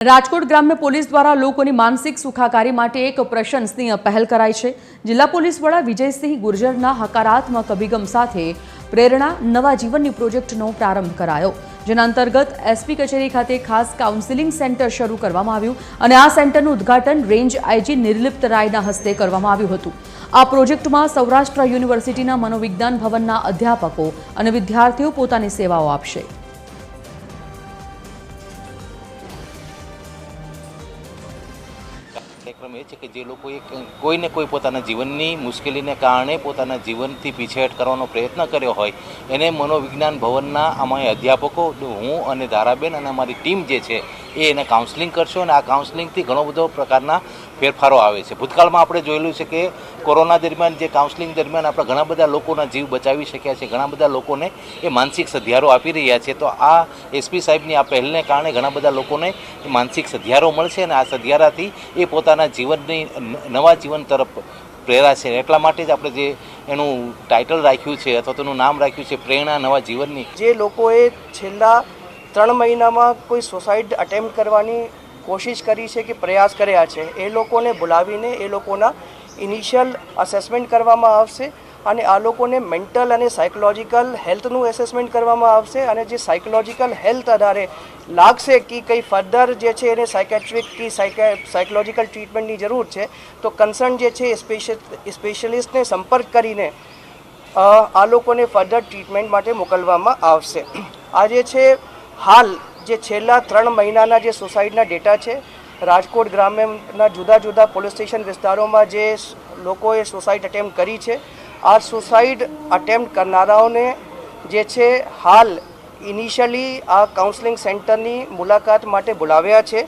રાજકોટ ગ્રામ્ય પોલીસ દ્વારા લોકોની માનસિક સુખાકારી માટે એક પ્રશંસનીય પહેલ કરાઈ છે। જિલ્લા પોલીસ વડા વિજયસિંહ ગુર્જરના હકારાત્મક અભિગમ સાથે પ્રેરણા નવા જીવનની પ્રોજેક્ટનો પ્રારંભ કરાયો, જેના અંતર્ગત એસપી કચેરી ખાતે ખાસ કાઉન્સેલિંગ સેન્ટર શરૂ કરવામાં આવ્યું અને આ સેન્ટરનું ઉદ્ઘાટન રેન્જ આઈજી નિર્લિપ્ત રાયના હસ્તે કરવામાં આવ્યું હતું। આ પ્રોજેક્ટમાં સૌરાષ્ટ્ર યુનિવર્સિટીના મનોવિજ્ઞાન ભવનના અધ્યાપકો અને વિદ્યાર્થીઓ પોતાની સેવાઓ આપશે। कार्यक्रम ए कि जे लोग कोई ने कोई पोताना जीवननी मुश्केलीने कारणे पोताना जीवनथी पीछेहट करवानो प्रयत्न कर्यो होय एने मनोविज्ञान भवनना अमाय अध्यापको हूँ अने धाराबेन अने अमारी टीम जे छे एने काउंसलिंग करशो अने आ काउंसलिंगथी घणो बधो प्रकारना फेरफारो आवे छे। भूतकाळमां आपणे जोयेलुं छे के कोरोना दरमियान जे काउंसलिंग दरमियान आपणे घणा बधा लोकोना जीव बचावी शक्या छे, घणा बधा लोकोने ए मानसिक सधियारो आपी रह्या छे। तो आ एसपी साहेबनी आ पहलने कारणे घणा बधा लोकोने मानसिक सधियारो मळशे अने आ सधियाराथी ए पोताना जीवननी नवा जीवन तरफ प्रेराशे। એટલા માટે જ આપણે જે એનું ટાઇટલ રાખ્યું છે અથવા તો એનું નામ રાખ્યું છે પ્રેરણા નવા જીવનની। જે લોકોએ છેલ્લા 3 મહિનામાં કોઈ સુસાઇડ અટેમ્પ્ટ કરવાની કોશિશ કરી છે કે પ્રયાસ કર્યા છે એ લોકોને બોલાવીને એ લોકોના ઇનિશિયલ અસેસમેન્ટ કરવામાં આવશે અને આ લોકોને મેન્ટલ અને સાયકોલોજીકલ હેલ્થનું એસેસમેન્ટ કરવામાં આવશે અને જે સાયકોલોજીકલ હેલ્થ આધારે લાગશે કે કંઈ ફર્ધર જે છે એને સાયકેટ્રિક કે સાયકોલોજીકલ ટ્રીટમેન્ટની જરૂર છે તો કન્સર્ન જે છે સ્પેશિયલિસ્ટને સંપર્ક કરીને આ લોકોને ફર્ધર ટ્રીટમેન્ટ માટે મોકલવામાં આવશે। આ જે છે હાલ જે છેલ્લા 3 મહિનાના જે સુસાઇડના ડેટા છે રાજકોટ ગ્રામ્યના જુદા જુદા પોલીસ સ્ટેશન વિસ્તારોમાં જે લોકોએ સુસાઇડ અટેમ્પ્ટ કરી છે આ સુસાઇડ અટેમ્પ્ટ કરનારાઓને જે છે હાલ ઇનિશિયલી આ કાઉન્સેલિંગ સેન્ટરની મુલાકાત માટે બોલાવ્યા છે।